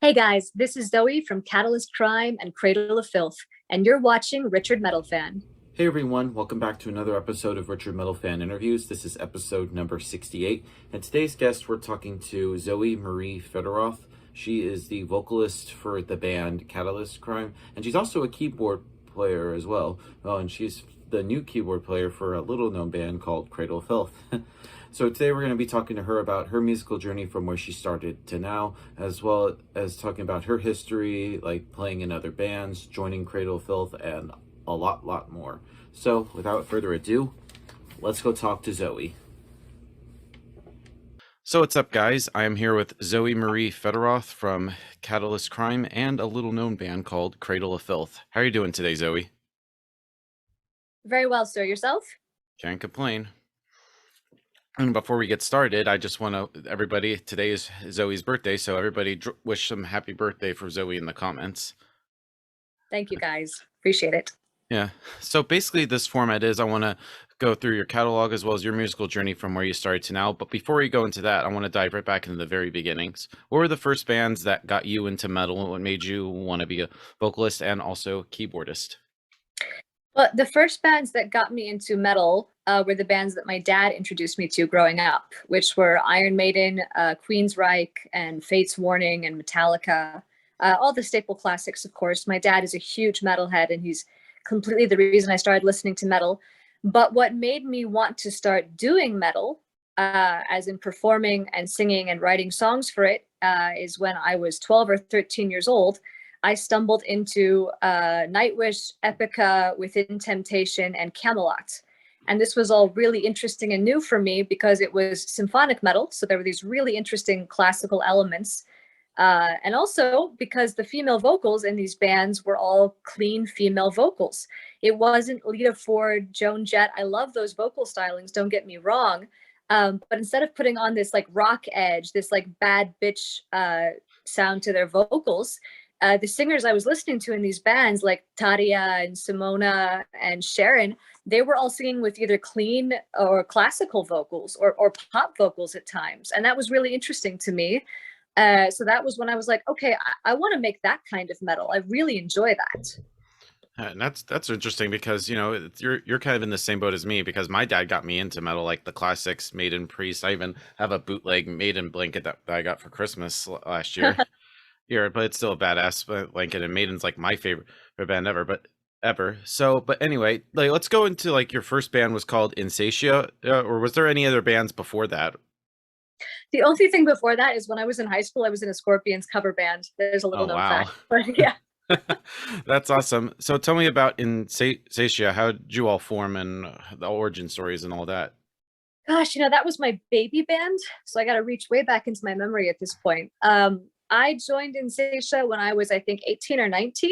Hey guys, this is Zoe from Catalyst Crime and Cradle of Filth, and you're watching Richard Metalfan. Hey everyone, welcome back to another episode of Richard Metalfan Interviews. This is episode number 68, and today's guest we're talking to Zoe Marie Federoff. She is the vocalist for the band Catalyst Crime, and she's also a keyboard player as well. Oh, and she's the new keyboard player for a little-known band called Cradle of Filth. So today we're going to be talking to her about her musical journey from where she started to now, as well as talking about her history, like playing in other bands, joining Cradle of Filth, and a lot more. So without further ado, let's go talk to Zoe. So what's up, guys? I am here with Zoe Marie Federoff from Catalyst Crime and a little known band called Cradle of Filth. How are you doing today, Zoe? Very well, sir. Yourself? Can't complain. And before we get started, I just want to, everybody, today is Zoe's birthday, so everybody wish some happy birthday for Zoe in the comments. Thank you, guys. Appreciate it. Yeah. So basically this format is I want to go through your catalog as well as your musical journey from where you started to now. But before we go into that, I want to dive right back into the very beginnings. What were the first bands that got you into metal? What made you want to be a vocalist and also keyboardist? Well, the first bands that got me into metal were the bands that my dad introduced me to growing up, which were Iron Maiden, Queensryche, and Fate's Warning, and Metallica. All the staple classics, of course. My dad is a huge metalhead, and he's completely the reason I started listening to metal. But what made me want to start doing metal, as in performing and singing and writing songs for it, is when I was 12 or 13 years old. I stumbled into Nightwish, Epica, Within Temptation, and Camelot. And this was all really interesting and new for me because it was symphonic metal. So there were these really interesting classical elements. And also because the female vocals in these bands were all clean female vocals. It wasn't Lita Ford, Joan Jett. I love those vocal stylings, don't get me wrong. But instead of putting on this like rock edge, this like bad bitch sound to their vocals, the singers I was listening to in these bands like Tadia and Simona and Sharon, they were all singing with either clean or classical vocals or pop vocals at times. And that was really interesting to me. So that was when I was like, okay, I want to make that kind of metal. I really enjoy that. And that's interesting because you're kind of in the same boat as me because my dad got me into metal, like the classics, Maiden, Priest. I even have a bootleg Maiden blanket that I got for Christmas last year. But it's still a badass blanket, and Maiden's like my favorite band ever. So, but anyway, like let's go into like your first band was called Insatia, or was there any other bands before that? The only thing before that is when I was in high school, I was in a Scorpions cover band. There's a little Oh known wow, fact, but yeah. that's awesome. So tell me about Insatia. How did you all form and the origin stories and all that? Gosh, that was my baby band. So I got to reach way back into my memory at this point. I joined Insatia when I was, I think, 18 or 19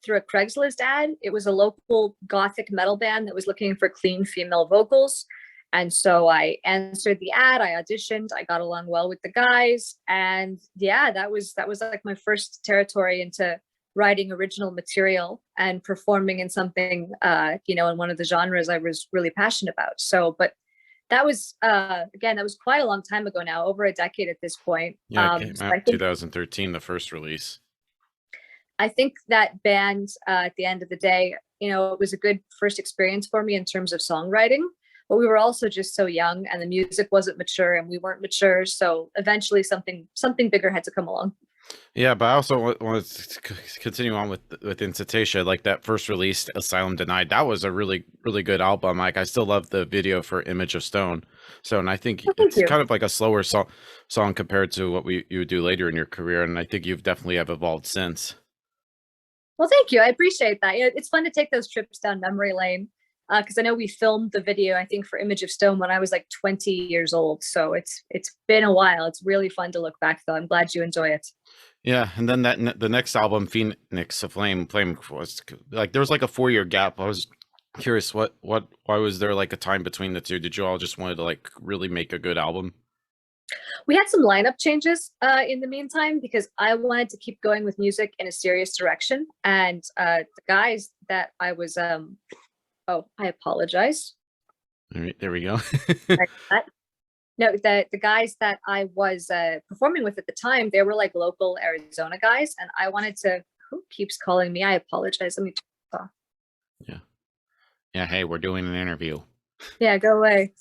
through a Craigslist ad. It was a local gothic metal band that was looking for clean female vocals. And so I answered the ad, I auditioned, I got along well with the guys. And yeah, that was like my first territory into writing original material and performing in something, in one of the genres I was really passionate about. So, but that was, again, that was quite a long time ago now, over a decade at this point. Yeah, it came So out 2013, the first release. I think that band, at the end of the day, it was a good first experience for me in terms of songwriting. But we were also just so young, and the music wasn't mature, and we weren't mature. So eventually, something bigger had to come along. Yeah, but I also want to continue on with Insatia, like that first release, Asylum Denied. That was a really good album. Like I still love the video for Image of Stone. So, and I think Oh, thank it's you. kind of like a slower song compared to what you would do later in your career, and I think you've definitely have evolved since. Well, thank you. I appreciate that. It's fun to take those trips down memory lane because I know we filmed the video, I think, for Image of Stone when I was like 20 years old. So it's been a while. It's really fun to look back, though. I'm glad you enjoy it. Yeah, and then the next album, Phoenix, a Flame, was like there was like a 4-year gap. I was curious why was there like a time between the two? Did you all just wanted to like really make a good album? We had some lineup changes in the meantime because I wanted to keep going with music in a serious direction. And the guys that I was, oh, I apologize. All right, there we go. No, the guys that I was performing with at the time, they were like local Arizona guys, and I wanted to. Who keeps calling me? I apologize. Let me turn this off. Yeah. Yeah. Hey, we're doing an interview. Yeah, go away.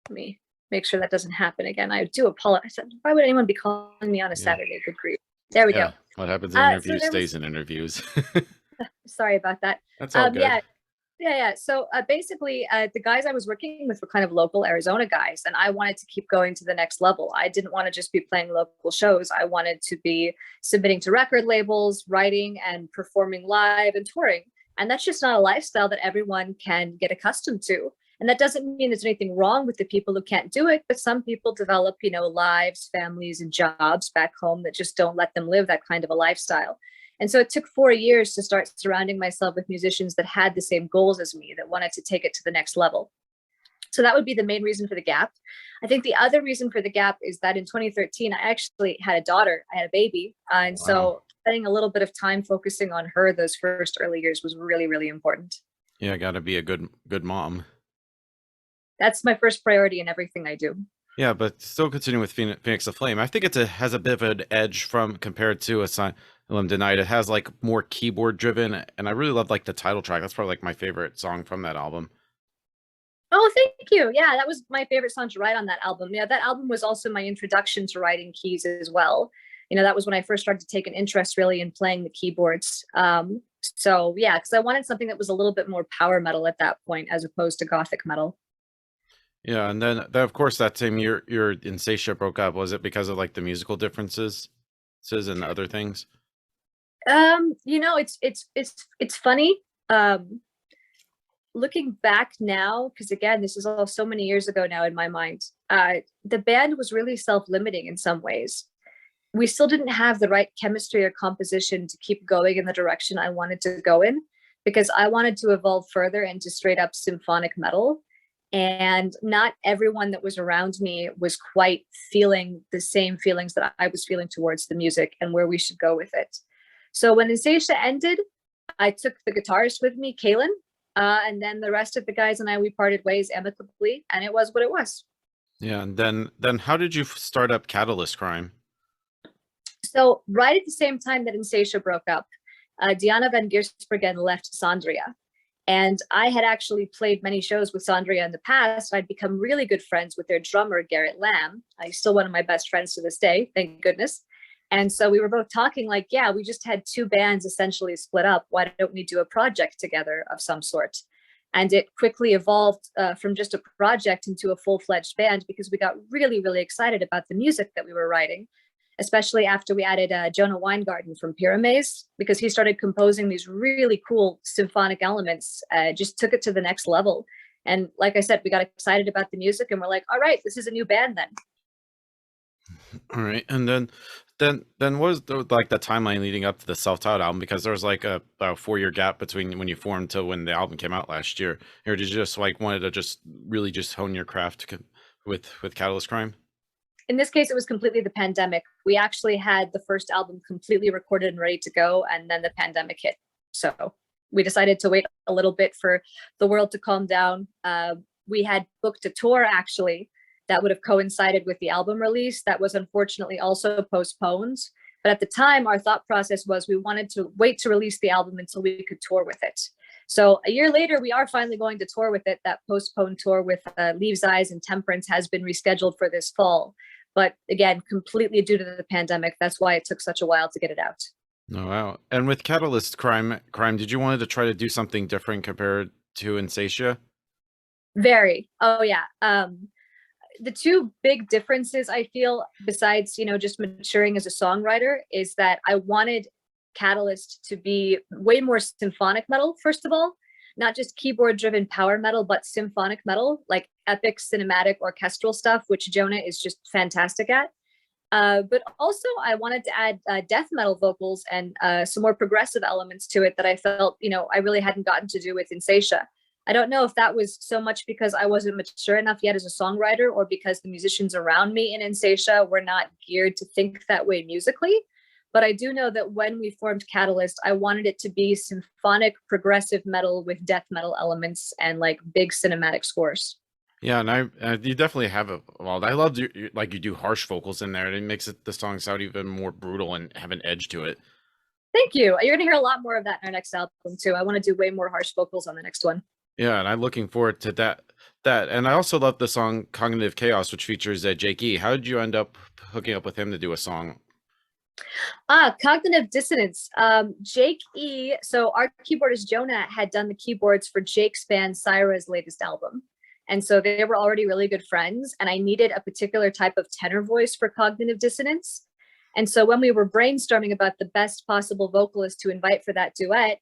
Let me make sure that doesn't happen again. I do apologize. Why would anyone be calling me on a Saturday? Good grief. There we go. What happens in interviews stays in interviews. Sorry about that. That's all good. Yeah. So basically, the guys I was working with were kind of local Arizona guys, and I wanted to keep going to the next level. I didn't want to just be playing local shows. I wanted to be submitting to record labels, writing and performing live and touring. And that's just not a lifestyle that everyone can get accustomed to. And that doesn't mean there's anything wrong with the people who can't do it, but some people develop, lives, families, and jobs back home that just don't let them live that kind of a lifestyle. And so it took 4 years to start surrounding myself with musicians that had the same goals as me, that wanted to take it to the next level. So that would be the main reason for the gap. I think the other reason for the gap is that in 2013, I actually had a daughter, I had a baby. And wow. So spending a little bit of time focusing on her those first early years was really, really important. Yeah, got to be a good mom. That's my first priority in everything I do. Yeah, but still continuing with Phoenix of Flame, I think it has a bit of an edge compared to Asylum Denied. It has like more keyboard driven, and I really love like the title track. That's probably like my favorite song from that album. Oh, thank you. Yeah, that was my favorite song to write on that album. Yeah, that album was also my introduction to writing keys as well. That was when I first started to take an interest really in playing the keyboards. So yeah, because I wanted something that was a little bit more power metal at that point as opposed to gothic metal. Yeah, and then of course that same year your Insatia broke up. Was it because of like the musical differences and other things? It's funny. Looking back now, because again, this is all so many years ago now in my mind, the band was really self-limiting in some ways. We still didn't have the right chemistry or composition to keep going in the direction I wanted to go in, because I wanted to evolve further into straight up symphonic metal. And not everyone that was around me was quite feeling the same feelings that I was feeling towards the music and where we should go with it. So when Insatia ended, I took the guitarist with me, Kaylin, and then the rest of the guys and I, we parted ways amicably, and it was what it was. Yeah, and then how did you start up Catalyst Crime? So right at the same time that Insatia broke up, Diana van Giersbergen left Sandria. And I had actually played many shows with Sandria in the past. I'd become really good friends with their drummer, Garrett Lamb. He's still one of my best friends to this day, thank goodness. And so we were both talking like, yeah, we just had two bands essentially split up. Why don't we do a project together of some sort? And it quickly evolved from just a project into a full-fledged band because we got really, really excited about the music that we were writing, especially after we added Jonah Weingarten from Pyramaze, because he started composing these really cool symphonic elements, just took it to the next level. And like I said, we got excited about the music and we're like, all right, this is a new band then. All right. And then what was the timeline leading up to the self-titled album? Because there was like a 4-year gap between when you formed to when the album came out last year. Or did you just wanted to just really just hone your craft with Catalyst Crime? In this case, it was completely the pandemic. We actually had the first album completely recorded and ready to go, and then the pandemic hit. So we decided to wait a little bit for the world to calm down. We had booked a tour, actually, that would have coincided with the album release. That was unfortunately also postponed. But at the time, our thought process was we wanted to wait to release the album until we could tour with it. So a year later, we are finally going to tour with it. That postponed tour with Leaves Eyes and Temperance has been rescheduled for this fall. But again, completely due to the pandemic. That's why it took such a while to get it out. Oh, wow. And with Catalyst Crime, did you want to try to do something different compared to Insatia? Very. Oh, yeah. The two big differences I feel, besides, just maturing as a songwriter, is that I wanted Catalyst to be way more symphonic metal, first of all, not just keyboard driven power metal, but symphonic metal, like epic cinematic orchestral stuff, which Jonah is just fantastic at. But also I wanted to add death metal vocals and some more progressive elements to it that I felt, I really hadn't gotten to do with Insatia. I don't know if that was so much because I wasn't mature enough yet as a songwriter, or because the musicians around me in Insatia were not geared to think that way musically. But I do know that when we formed Catalyst, I wanted it to be symphonic progressive metal with death metal elements and like big cinematic scores. Yeah, and you definitely have a well. I love like you do harsh vocals in there, and it makes the song sound even more brutal and have an edge to it. Thank you. You're gonna hear a lot more of that in our next album too. I want to do way more harsh vocals on the next one. Yeah, and I'm looking forward to that. And I also love the song "Cognitive Chaos," which features Jake E. How did you end up hooking up with him to do a song? Cognitive dissonance. Jake E. So our keyboardist Jonah had done the keyboards for Jake's band Syra's latest album. And so they were already really good friends. And I needed a particular type of tenor voice for cognitive dissonance. And so when we were brainstorming about the best possible vocalist to invite for that duet,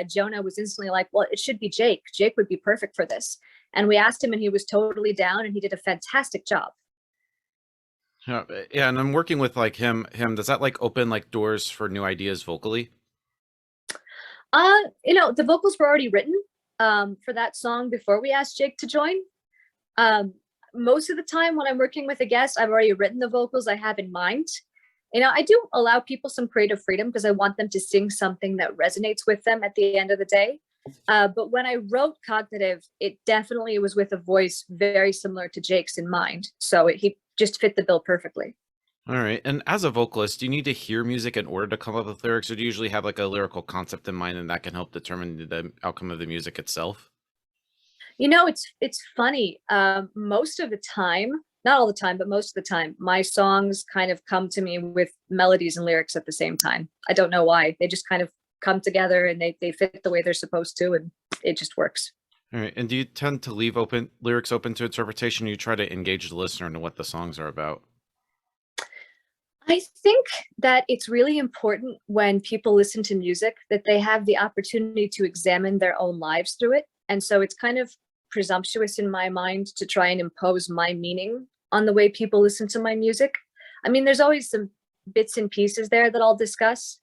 Jonah was instantly like, well, it should be Jake. Jake would be perfect for this. And we asked him and he was totally down and he did a fantastic job. Yeah, and I'm working with like him. Does that like open like doors for new ideas vocally? The vocals were already written for that song before we asked Jake to join. Most of the time when I'm working with a guest, I've already written the vocals I have in mind. I do allow people some creative freedom because I want them to sing something that resonates with them at the end of the day. But when I wrote Cognitive, it definitely was with a voice very similar to Jake's in mind. So he just fit the bill perfectly. All right. And as a vocalist, do you need to hear music in order to come up with lyrics, or do you usually have like a lyrical concept in mind and that can help determine the outcome of the music itself? It's funny. Most of the time, not all the time, but most of the time, my songs kind of come to me with melodies and lyrics at the same time. I don't know why. They just kind of come together and they fit the way they're supposed to, and it just works. All right. And do you tend to leave lyrics open to interpretation, or you try to engage the listener into what the songs are about? I think that it's really important when people listen to music that they have the opportunity to examine their own lives through it. And so it's kind of presumptuous in my mind to try and impose my meaning on the way people listen to my music. I mean, there's always some bits and pieces there that I'll discuss.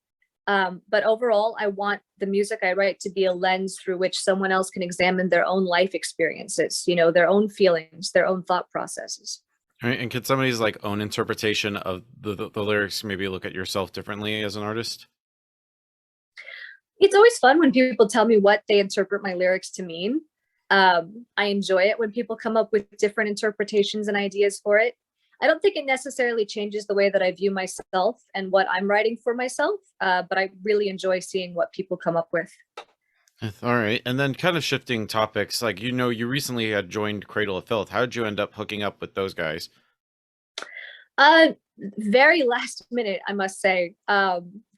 But overall, I want the music I write to be a lens through which someone else can examine their own life experiences, their own feelings, their own thought processes. All right. And can somebody's like own interpretation of the lyrics maybe look at yourself differently as an artist? It's always fun when people tell me what they interpret my lyrics to mean. I enjoy it when people come up with different interpretations and ideas for it. I don't think it necessarily changes the way that I view myself and what I'm writing for myself, but I really enjoy seeing what people come up with. All right. And then kind of shifting topics, like, you recently had joined Cradle of Filth. How did you end up hooking up with those guys? Very last minute, I must say.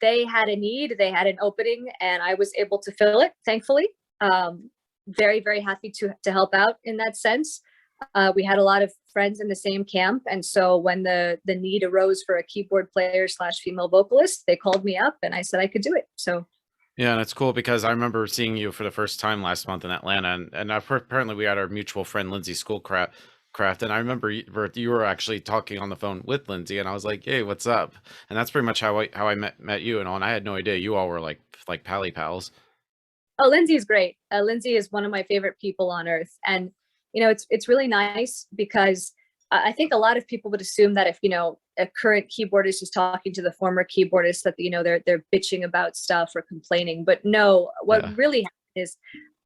They had a need, they had an opening, and I was able to fill it, thankfully. Very, very happy to help out in that sense. We had a lot of friends in the same camp, and so when the need arose for a keyboard player / female vocalist, they called me up and I said I could do it. So Yeah, and it's cool because I remember seeing you for the first time last month in Atlanta, and apparently we had our mutual friend Lindsay Schoolcraft, and I remember you were actually talking on the phone with Lindsay, and I was like, "Hey, what's up?" And that's pretty much how I met you and all. And I had no idea you all were like pally pals. oh, Lindsay's great. Lindsay is one of my favorite people on earth, and it's really nice because I think a lot of people would assume that if a current keyboardist is talking to the former keyboardist that they're bitching about stuff or complaining, but no, what Yeah. really happened is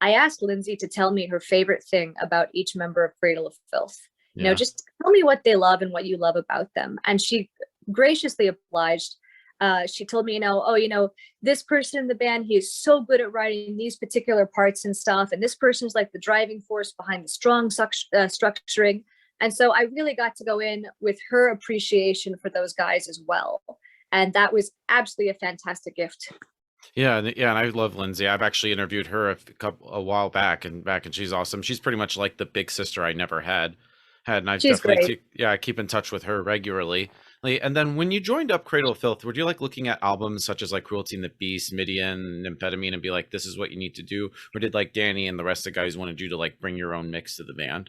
I asked Lindsay to tell me her favorite thing about each member of Cradle of Filth. Yeah. Just tell me what they love and what you love about them, and she graciously obliged. She told me, this person in the band, he is so good at writing these particular parts and stuff. And this person is like the driving force behind the strong structuring. And so I really got to go in with her appreciation for those guys as well. And that was absolutely a fantastic gift. Yeah, and I love Lindsay. I've actually interviewed her a while back, and she's awesome. She's pretty much like the big sister I never had, and I've She's definitely great. I keep in touch with her regularly. And then when you joined up Cradle of Filth, were you like looking at albums such as like Cruelty and the Beast, Midian, Amphetamine, and be like, this is what you need to do? Or did like Danny and the rest of the guys wanted you to like bring your own mix to the band?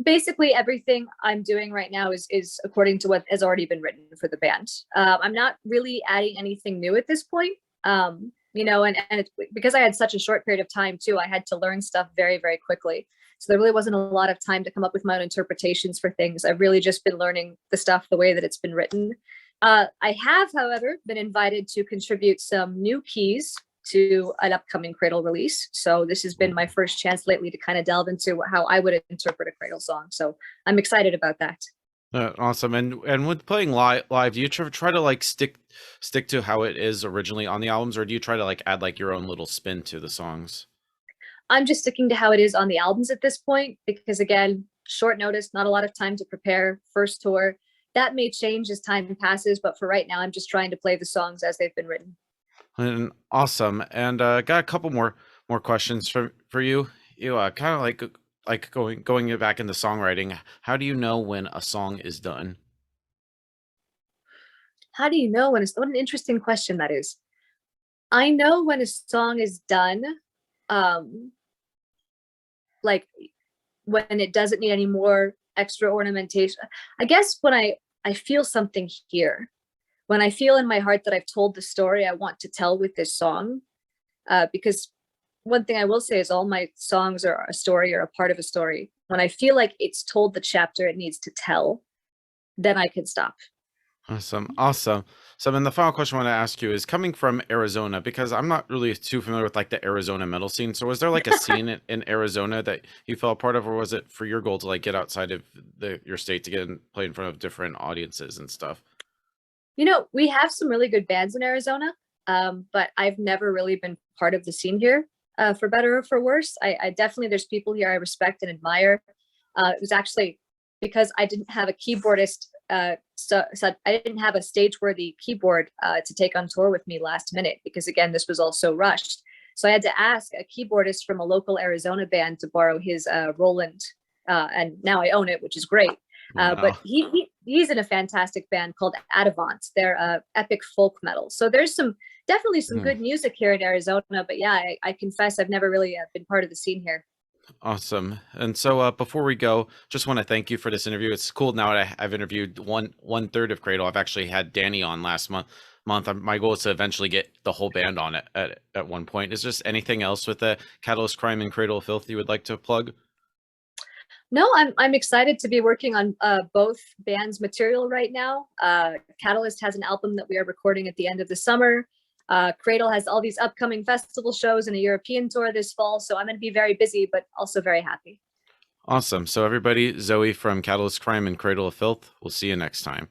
Basically everything I'm doing right now is according to what has already been written for the band. I'm not really adding anything new at this point. And it's, because I had such a short period of time too, I had to learn stuff very, very quickly. So there really wasn't a lot of time to come up with my own interpretations for things. I've really just been learning the stuff the way that it's been written. I have, however, been invited to contribute some new keys to an upcoming Cradle release. So this has been my first chance lately to kind of delve into how I would interpret a Cradle song. So I'm excited about that. Awesome. And with playing live, do you try to like stick to how it is originally on the albums, or do you try to like add like your own little spin to the songs? I'm just sticking to how it is on the albums at this point, because again, short notice, not a lot of time to prepare, first tour. That may change as time passes, but for right now, I'm just trying to play the songs as they've been written. And awesome. And got a couple more questions for you. You kind of like going back into songwriting. How do you know when a song is done? How do you know when it's, what an interesting question that is. I know when a song is done, like when it doesn't need any more extra ornamentation. I guess when I feel something here, when I feel in my heart that I've told the story I want to tell with this song, because one thing I will say is all my songs are a story or a part of a story. When I feel like it's told the chapter it needs to tell, then I can stop. Awesome. So then the final question I want to ask you is coming from Arizona, because I'm not really too familiar with like the Arizona metal scene. So was there like a scene in Arizona that you felt part of, or was it for your goal to like get outside of your state to get and play in front of different audiences and stuff? You know, we have some really good bands in Arizona, but I've never really been part of the scene here, for better or for worse. I definitely, there's people here I respect and admire. It was actually because I didn't have a keyboardist, so I didn't have a stage-worthy keyboard to take on tour with me last minute, because again, this was all so rushed. So I had to ask a keyboardist from a local Arizona band to borrow his Roland, and now I own it, which is great. Wow. But he's in a fantastic band called Adavant. They're epic folk metal. So there's definitely some good music here in Arizona. But yeah, I confess I've never really been part of the scene here. Awesome. And so before we go, just want to thank you for this interview. It's cool now that I've interviewed one third of Cradle. I've actually had Danny on last month. My goal is to eventually get the whole band on it at one point. Is there anything else with the Catalyst Crime and Cradle of Filth you would like to plug? No, I'm excited to be working on both bands' material right now. Catalyst has an album that we are recording at the end of the summer. Cradle has all these upcoming festival shows and a European tour this fall, so I'm going to be very busy, but also very happy. Awesome. So everybody, Zoe from Catalyst Crime and Cradle of Filth. We'll see you next time.